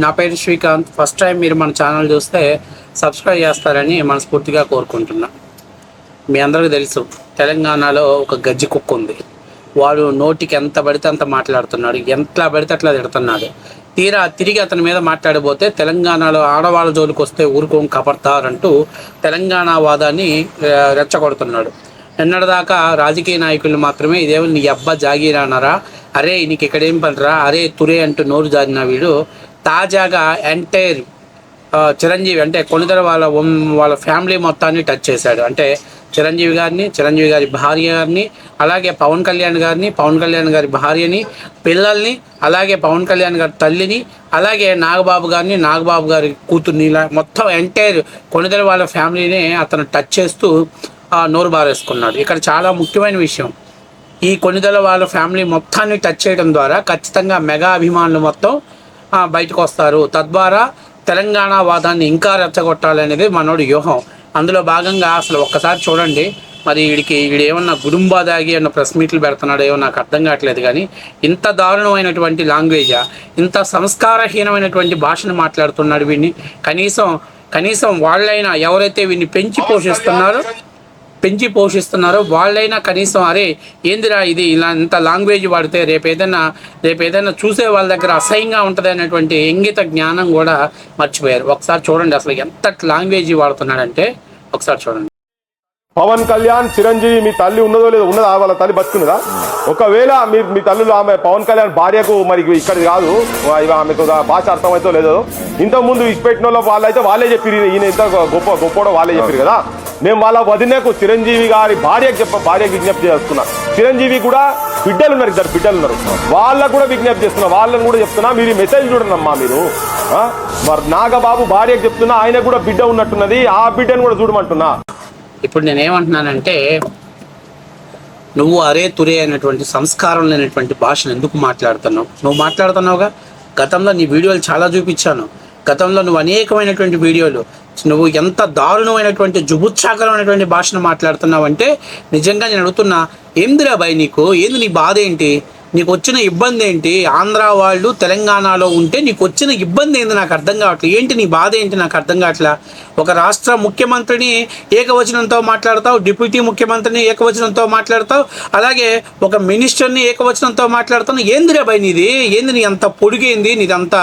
నా పేరు Srikanth. First time మీరు మన ఛానల్ చూస్తే సబ్స్క్రైబ్ చేస్తారని మనస్ఫూర్తిగా కోరుకుంటున్నా. మీ అందరికీ తెలుసు, తెలంగాణలో ఒక గజ్జి కుక్క ఉంది. వాడు నోటికి ఎంత పడితే అంత మాట్లాడుతున్నాడు, ఎంత పడితే అట్లా తిడుతున్నాడు. తిరిగి అతని మీద మాట్లాడబోతే తెలంగాణలో ఆడవాళ్ళ జోలికి వస్తే ఊరుకోం కపడతారంటూ తెలంగాణ వాదాన్ని రెచ్చగొడుతున్నాడు. నిన్నటిదాకా రాజకీయ నాయకులు మాత్రమే ఇదేమో నీ అబ్బా జాగీరానరా, అరే నీకు ఇక్కడేం పనిరా, అరే తురే అంటూ నోరు జారిన వీడు తాజాగా ఎంటైర్ చిరంజీవి అంటే కొణిదెల వాళ్ళ ఫ్యామిలీ మొత్తాన్ని టచ్ చేశాడు. అంటే చిరంజీవి గారిని, చిరంజీవి గారి భార్య గారిని, అలాగే పవన్ కళ్యాణ్ గారిని, పవన్ కళ్యాణ్ గారి భార్యని, పిల్లల్ని, అలాగే పవన్ కళ్యాణ్ గారి తల్లిని, అలాగే నాగబాబు గారిని, నాగబాబు గారి కూతుర్ని, ఇలా మొత్తం ఎంటైర్ కొణిదెల వాళ్ళ ఫ్యామిలీని అతను టచ్ చేస్తూ నోరు బారేసుకున్నాడు. ఇక్కడ చాలా ముఖ్యమైన విషయం, ఈ కొణిదెల వాళ్ళ ఫ్యామిలీ మొత్తాన్ని టచ్ చేయడం ద్వారా ఖచ్చితంగా మెగా అభిమానులు మొత్తం బయటకు వస్తారు. తద్వారా తెలంగాణ వాదాన్ని ఇంకా రెచ్చగొట్టాలనేది మనోడి వ్యూహం. అందులో భాగంగా అసలు ఒక్కసారి చూడండి, మరి వీడు ఏమన్నా గుడుంబా దాగి అన్న ప్రెస్ మీట్లు పెడుతున్నాడో నాకు అర్థం కావట్లేదు. కానీ ఇంత దారుణమైనటువంటి లాంగ్వేజా, ఇంత సంస్కారహీనమైనటువంటి భాషను మాట్లాడుతున్నాడు వీడిని. కనీసం వాళ్ళైనా ఎవరైతే వీడిని పెంచి పోషిస్తున్నారో వాళ్ళైనా కనీసం అరే ఏందిరా ఇది ఇలా ఇంత లాంగ్వేజ్ వాడితే రేపేదైనా చూసే వాళ్ళ దగ్గర అసహ్యంగా ఉంటుంది అనేటువంటి ఇంగిత జ్ఞానం కూడా మర్చిపోయారు. ఒకసారి చూడండి అసలు ఎంత లాంగ్వేజ్ వాడుతున్నాడంటే ఒకసారి చూడండి. పవన్ కళ్యాణ్, చిరంజీవి మీ తల్లి ఉన్నదో లేదో, ఉన్నదా వాళ్ళ తల్లి బతుకున్నదా? ఒకవేళ మీ తల్లులు ఆమె పవన్ కళ్యాణ్ భార్యకు మరి ఇక్కడ కాదు, ఆమెకు భాష అర్థమవుతో లేదో, ఇంతకుముందు ఇచ్చిపెట్టిన వాళ్ళైతే వాళ్ళే చెప్పారు, ఈయన ఇంత గొప్ప వాళ్ళే చెప్పారు కదా. నేను వాళ్ళ వదినకు చిరంజీవి గారి భార్యకు విజ్ఞప్తి చేస్తున్నా. చిరంజీవి కూడా బిడ్డలు ఉన్నారు, 2 బిడ్డలు ఉన్నారు, వాళ్ళకు కూడా విజ్ఞప్తి చేస్తున్నా, వాళ్ళని కూడా చెప్తున్నా మీరు ఈ మెసేజ్ చూడండి అమ్మా. మీరు మరి నాగబాబు భార్యకు చెప్తున్నా, ఆయన కూడా బిడ్డ ఉన్నట్టున్నది, ఆ బిడ్డను కూడా చూడమంటున్నా. ఇప్పుడు నేనేమంటున్నానంటే, నువ్వు అరే తురే అనేటువంటి సంస్కారం లేనటువంటి భాషను ఎందుకు మాట్లాడుతున్నావు? నువ్వు మాట్లాడుతున్నావుగా, గతంలో నీ వీడియోలు చాలా చూపించాను. గతంలో నువ్వు అనేకమైనటువంటి వీడియోలు నువ్వు ఎంత దారుణమైనటువంటి జుబుత్సాకరమైనటువంటి భాషను మాట్లాడుతున్నావు అంటే నిజంగా నేను అడుగుతున్నా, ఏందిరా భయ్ నీకు, ఏంది నీ బాధ ఏంటి, నీకు వచ్చిన ఇబ్బంది ఏంటి? ఆంధ్ర వాళ్ళు తెలంగాణలో ఉంటే నీకు వచ్చిన ఇబ్బంది ఏంది నాకు అర్థం కావట్లేదు. ఏంటి నీ బాధ ఏంటి నాకు అర్థం కావట్లా. ఒక రాష్ట్ర ముఖ్యమంత్రిని ఏకవచనంతో మాట్లాడతావు, డిప్యూటీ ముఖ్యమంత్రిని ఏకవచనంతో మాట్లాడతావు, అలాగే ఒక మినిస్టర్ని ఏకవచనంతో మాట్లాడుతావు. ఏందిరా భయ్ నీది, ఏంది నీ అంత పొడిగేంది, నీది అంత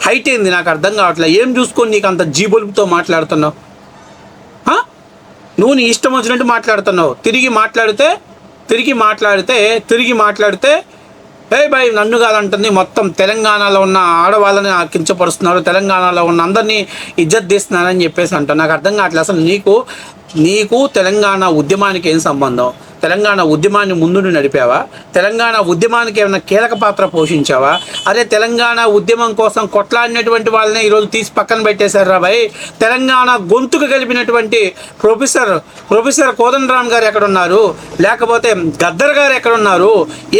హైట్ ఏంది నాకు అర్థం కావట్లేదు. ఏం చూసుకొని నీకు అంత జీబొలుపుతో మాట్లాడుతున్నావు? నువ్వు నీ ఇష్టం వచ్చినట్టు మాట్లాడుతున్నావు. తిరిగి మాట్లాడితే భయ్ నన్ను కాదంటుంది, మొత్తం తెలంగాణలో ఉన్న ఆడవాళ్ళని కించపరుస్తున్నారు, తెలంగాణలో ఉన్న అందరినీ ఇజ్జత్ తీస్తున్నారని చెప్పేసి అంటావు. నాకు అర్థం కావట్లేదు. అసలు నీకు తెలంగాణ ఉద్యమానికి ఏం సంబంధం? తెలంగాణ ఉద్యమాన్ని ముందు నడిపావా? తెలంగాణ ఉద్యమానికి ఏమైనా కీలక పాత్ర పోషించావా? అరే తెలంగాణ ఉద్యమం కోసం కొట్లాడినటువంటి వాళ్ళని ఈరోజు తీసి పక్కన పెట్టేశారు రా భయ్. తెలంగాణ గొంతుకు కలిపినటువంటి ప్రొఫెసర్ కోదండరామ్ గారు ఎక్కడున్నారు? లేకపోతే గద్దర్ గారు ఎక్కడున్నారు?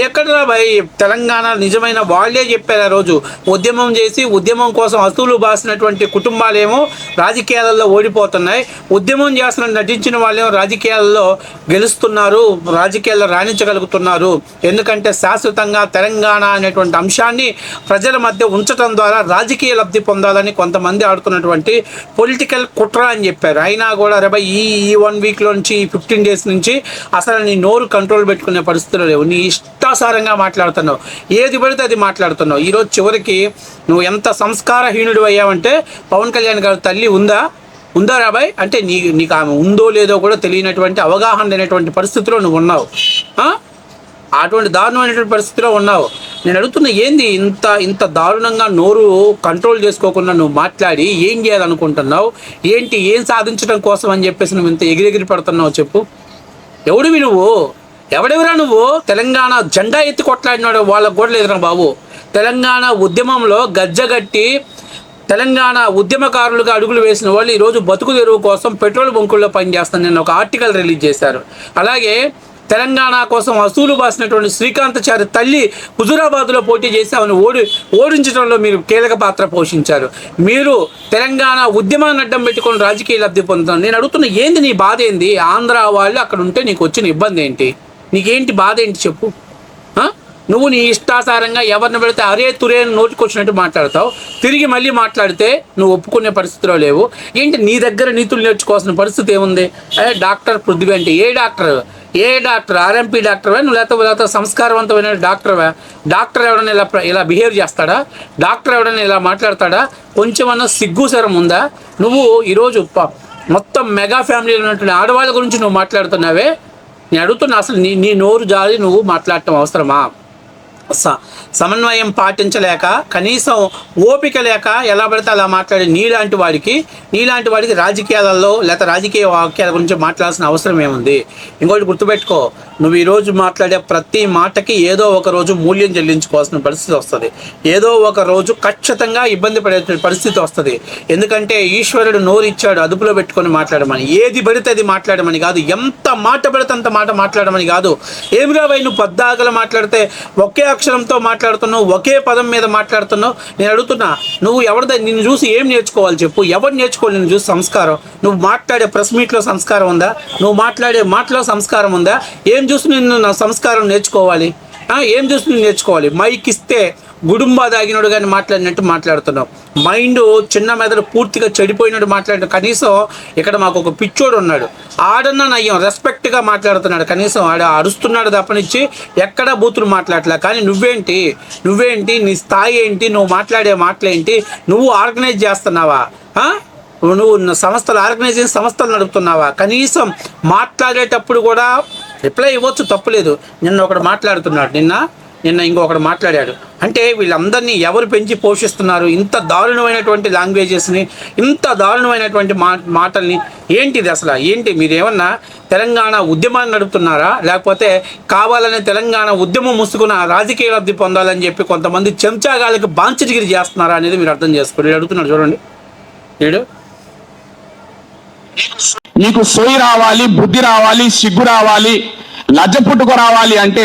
ఎక్కడరా భయ్ తెలంగాణ నిజమైన వాళ్ళే చెప్పారు. ఆ రోజు ఉద్యమం చేసి ఉద్యమం కోసం అసూలు బాసినటువంటి కుటుంబాలేమో రాజకీయాలలో ఓడిపోతున్నాయి, ఉద్యమం చేస్తున్న నటించిన వాళ్ళేమో రాజకీయాలలో గెలుస్తున్నారు, రాజకీయాల్లో రాణించగలుగుతున్నారు. ఎందుకంటే శాశ్వతంగా తెలంగాణ అనేటువంటి అంశాన్ని ప్రజల మధ్య ఉంచడం ద్వారా రాజకీయ లబ్ధి పొందాలని కొంతమంది ఆడుతున్నటువంటి పొలిటికల్ కుట్ర అని చెప్పారు. అయినా కూడా రేపై ఈ 1 వీక్లో నుంచి 15 డేస్ నుంచి అసలు నీ నోరు కంట్రోల్ పెట్టుకునే పరిస్థితులు లేవు. నీ ఇష్టాసారంగా మాట్లాడుతున్నావు, ఏది పడితే అది మాట్లాడుతున్నావు. ఈరోజు చివరికి నువ్వు ఎంత సంస్కారహీనుడు అయ్యావంటే, పవన్ కళ్యాణ్ గారి తల్లి ఉందా రాబాయ్ అంటే నీకు ఆమె ఉందో లేదో కూడా తెలియనటువంటి, అవగాహన లేనటువంటి పరిస్థితిలో నువ్వు ఉన్నావు. అటువంటి దారుణమైనటువంటి పరిస్థితిలో ఉన్నావు. నేను అడుగుతున్నా, ఏంది ఇంత దారుణంగా నోరు కంట్రోల్ చేసుకోకుండా నువ్వు మాట్లాడి ఏం చేయాలనుకుంటున్నావు? ఏం సాధించడం కోసం అని చెప్పేసి నువ్వు ఇంత ఎగిరెగిరి పడుతున్నావు చెప్పు. ఎవడెవరా నువ్వు? తెలంగాణ జెండా ఎత్తి కొట్లాడినాడు వాళ్ళకు కూడా లేదురా బాబు. తెలంగాణ ఉద్యమంలో గజ్జగట్టి తెలంగాణ ఉద్యమకారులుగా అడుగులు వేసిన వాళ్ళు ఈరోజు బతుకు తెరువు కోసం పెట్రోల్ బంకుల్లో పనిచేస్తాను నేను ఒక ఆర్టికల్ రిలీజ్ చేశారు. అలాగే తెలంగాణ కోసం అసూలు బాసినటువంటి శ్రీకాంతాచారి తల్లి హుజూరాబాద్లో పోటీ చేసి ఆమెను ఓడించడంలో మీరు కీలక పాత్ర పోషించారు. మీరు తెలంగాణ ఉద్యమాన్ని అడ్డం పెట్టుకొని రాజకీయ లబ్ధి పొందుతున్నారు. నేను అడుగుతున్న, ఏంది నీ బాధ ఏంది? ఆంధ్ర వాళ్ళు అక్కడ ఉంటే నీకు వచ్చిన ఇబ్బంది ఏంటి? నీకేంటి బాధ ఏంటి చెప్పు. నువ్వు నీ ఇష్టాసారంగా ఎవరిని పెడితే అరే తురే అని నోటికొచ్చినట్టు మాట్లాడతావు. తిరిగి మళ్ళీ మాట్లాడితే నువ్వు ఒప్పుకునే పరిస్థితిలో లేవు. ఏంటి నీ దగ్గర నీతులు నేర్చుకోవాల్సిన పరిస్థితి ఏముంది? డాక్టర్ పృథ్వీ అంటే ఏ డాక్టర్ ఆర్ఎంపీ డాక్టర్వా నువ్వు, లేకపోతే సంస్కారవంతమైన డాక్టర్వా? డాక్టర్ ఎవడన్నా ఇలా బిహేవ్ చేస్తాడా? డాక్టర్ ఎవడన్నా ఇలా మాట్లాడతాడా? కొంచెమన్నా సిగ్గుసరం ఉందా? నువ్వు ఈరోజు మొత్తం మెగా ఫ్యామిలీలో ఉన్నటువంటి ఆడవాళ్ళ గురించి నువ్వు మాట్లాడుతున్నావే. నేను అడుగుతున్నా, అసలు నీ నోరు జారి నువ్వు మాట్లాడటం అవసరమా? సమన్వయం పాటించలేక, కనీసం ఓపిక లేక ఎలా పడితే అలా మాట్లాడే నీలాంటి వాడికి రాజకీయాలలో లేకపోతే రాజకీయ వాక్యాల గురించి మాట్లాడాల్సిన అవసరం ఏముంది? ఇంకోటి గుర్తుపెట్టుకో, నువ్వు ఈరోజు మాట్లాడే ప్రతి మాటకి ఏదో ఒక రోజు మూల్యం చెల్లించుకోవాల్సిన పరిస్థితి వస్తుంది. ఏదో ఒక రోజు ఖచ్చితంగా ఇబ్బంది పడే పరిస్థితి వస్తుంది. ఎందుకంటే ఈశ్వరుడు నోరు ఇచ్చాడు అదుపులో పెట్టుకొని మాట్లాడమని. ఏది పడితే అది మాట్లాడమని కాదు, ఎంత మాట పడితే అంత మాట మాట్లాడమని కాదు. ఏమిరా భయ్ నువ్వు పద్దాకలు మాట్లాడితే ఒకే అక్షరంతో మాట్లాడుతున్నావు, ఒకే పదం మీద మాట్లాడుతున్నావు. నేను అడుగుతున్నా, నువ్వు నిన్ను చూసి ఏం నేర్చుకోవాలి చెప్పు? ఎవరు నేర్చుకోవాలి నిన్ను చూసి సంస్కారం? నువ్వు మాట్లాడే ప్రెస్ మీట్లో సంస్కారం ఉందా? నువ్వు మాట్లాడే మాటలో సంస్కారం ఉందా? ఏం చూసి నిన్ను నా సంస్కారం నేర్చుకోవాలి? ఏం చూసి నేను నేర్చుకోవాలి? మైక్ ఇస్తే గుడుంబా దాగినోడు కానీ మాట్లాడినట్టు మాట్లాడుతున్నావు. మైండ్ చిన్న మెదడు పూర్తిగా చెడిపోయినట్టు మాట్లాడిన. కనీసం ఇక్కడ మాకు ఒక పిచ్చోడు ఉన్నాడు, ఆడన్నా నయ్యం రెస్పెక్ట్గా మాట్లాడుతున్నాడు. కనీసం ఆడ అరుస్తున్నాడు తప్పనిచ్చి ఎక్కడా బూతులు మాట్లాడలే. కానీ నువ్వేంటి నీ స్థాయి ఏంటి? నువ్వు మాట్లాడే మాటలేంటి? నువ్వు ఆర్గనైజ్ చేస్తున్నావా? నువ్వు సంస్థలు నడుపుతున్నావా? కనీసం మాట్లాడేటప్పుడు కూడా రిప్లై ఇవ్వచ్చు, తప్పులేదు. నిన్న ఒకడు మాట్లాడుతున్నాడు, నిన్న ఇంకొకడు మాట్లాడాడు. అంటే వీళ్ళందరినీ ఎవరు పెంచి పోషిస్తున్నారు? ఇంత దారుణమైనటువంటి లాంగ్వేజెస్ని, ఇంత దారుణమైనటువంటి మాటల్ని. ఏంటిది అసలు? ఏంటి మీరేమన్నా తెలంగాణ ఉద్యమాన్ని నడుపుతున్నారా? లేకపోతే కావాలనే తెలంగాణ ఉద్యమం ముసుగున రాజకీయ లబ్ధి పొందాలని చెప్పి కొంతమంది చెంచాగాళ్ళకి బాంచగిరి చేస్తున్నారా అనేది మీరు అర్థం చేసుకోండి. అడుగుతున్నాడు చూడండి. నీకు సోయి రావాలి, బుద్ధి రావాలి, సిగ్గు రావాలి, లజ్జ పుట్టుకు రావాలి అంటే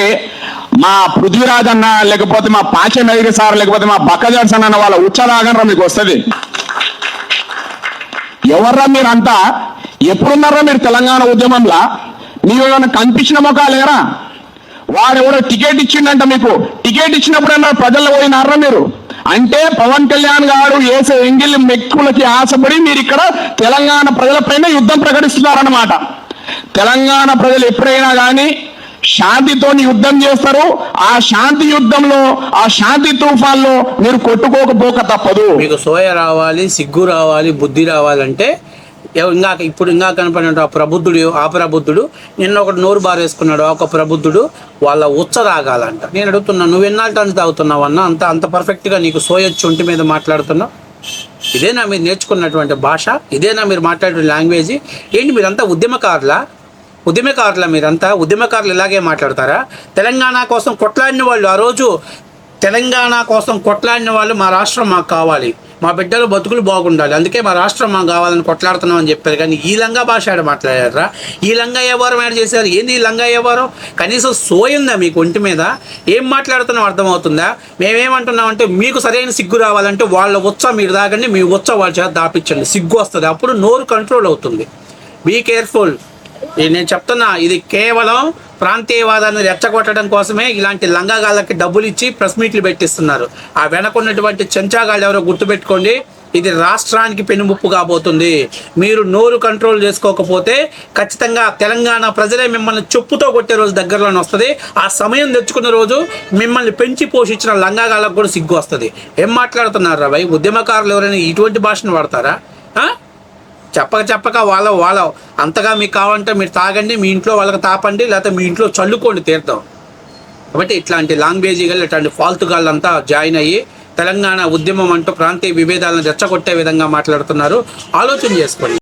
మా పృథ్వీరాజ్ అన్న, లేకపోతే మా పాచమేరి సార్, లేకపోతే మా బక్కజాడ్స్ అన్న వాళ్ళ ఉచ్చరాగనరా మీకు వస్తుంది. ఎవర్రా మీరంతా? ఎప్పుడున్నారా మీరు తెలంగాణ ఉద్యమంలో? మీరు ఏమైనా కనిపించిన మొక్కలేరా? వాడెవడో టికెట్ ఇచ్చిండంట మీకు. టికెట్ ఇచ్చినప్పుడన్నా ప్రజల్లో పోయినారా మీరు? అంటే పవన్ కళ్యాణ్ గారు వేసే ఎంగిల్ మెక్కులకి ఆశపడి మీరు ఇక్కడ తెలంగాణ ప్రజలపైన యుద్ధం ప్రకటిస్తున్నారన్నమాట. తెలంగాణ ప్రజలు ఎప్పుడైనా కానీ శాంతితో యుద్ధం చేస్తారు. ఆ శాంతి యుద్ధంలో, ఆ శాంతి తుఫాన్లో మీరు కొట్టుకోకపోక తప్పదు. మీకు సోయ రావాలి, సిగ్గు రావాలి, బుద్ధి రావాలంటే ఇప్పుడు కనపడినట్టు ఆ ప్రబుద్ధుడు నిన్న ఒకటి నోరు బారేసుకున్నాడు. ఒక ప్రబుద్ధుడు వాళ్ళ ఉచ్చ రాగాలంట. నేను అడుగుతున్నా, నువ్వు ఎన్నాళ్ళ తాగుతున్నావు అన్న? అంత పర్ఫెక్ట్గా నీకు సోయ చొంటి మీద మాట్లాడుతున్నావు? ఇదేనా మీరు నేర్చుకున్నటువంటి భాష? ఇదేనా మీరు మాట్లాడే లాంగ్వేజ్? ఏంటి మీరంతా ఉద్యమకారులా? ఉద్యమకారులు ఇలాగే మాట్లాడతారా? తెలంగాణ కోసం కొట్లాడిన వాళ్ళు, ఆ రోజు తెలంగాణ కోసం కొట్లాడిన వాళ్ళు, మా రాష్ట్రం మాకు కావాలి, మా బిడ్డలు బతుకులు బాగుండాలి, అందుకే మా రాష్ట్రం మాకు కావాలని కొట్లాడుతున్నాం అని చెప్పారు. కానీ ఈ లంగా భాష మాట్లాడారా? ఈ లంగా వ్యవహారం యాడ్ చేశారు. ఏంది ఈ లంగా వ్యవహారం? కనీసం సోయిందా మీకు ఒంటి మీద? ఏం మాట్లాడుతున్నాం అర్థమవుతుందా? మేమేమంటున్నామంటే, మీకు సరైన సిగ్గు రావాలంటే వాళ్ళ ఉత్సా మీరు దాగండి, మీ ఉత్సా వాళ్ళ చేత దాపించండి, సిగ్గు వస్తుంది. అప్పుడు నోరు కంట్రోల్ అవుతుంది. Be careful. నేను చెప్తున్నా, ఇది కేవలం ప్రాంతీయవాదాన్ని రెచ్చగొట్టడం కోసమే ఇలాంటి లంగాగాళ్ళకి డబ్బులు ఇచ్చి ప్రెస్ మీట్లు పెట్టిస్తున్నారు. ఆ వెనకున్నటువంటి చెంచాగాళ్ళు ఎవరో గుర్తుపెట్టుకోండి. ఇది రాష్ట్రానికి పెనుముప్పు కాబోతుంది. మీరు నోరు కంట్రోల్ చేసుకోకపోతే ఖచ్చితంగా తెలంగాణ ప్రజలే మిమ్మల్ని చెప్పుతో కొట్టే రోజు దగ్గరలోనే వస్తుంది. ఆ సమయం తెచ్చుకున్న రోజు మిమ్మల్ని పెంచి పోషించిన లంగాగాళ్ళకు కూడా సిగ్గు వస్తుంది. ఏం మాట్లాడుతున్నారు రా భయ్? ఉద్యమకారులు ఎవరైనా ఇటువంటి భాషను వాడతారా? చెప్పక వాళ్ళ అంతగా మీకు కావాలంటే మీరు తాగండి, మీ ఇంట్లో వాళ్ళకి తాపండి, లేకపోతే మీ ఇంట్లో చల్లుకోండి తీర్థం. కాబట్టి ఇట్లాంటి లాంగ్వేజీగా ఇట్లాంటి ఫాల్తుగాళ్ళంతా జాయిన్ అయ్యి తెలంగాణ ఉద్యమం అంటూ ప్రాంతీయ విభేదాలను రెచ్చగొట్టే విధంగా మాట్లాడుతున్నారు. ఆలోచన చేసుకోండి.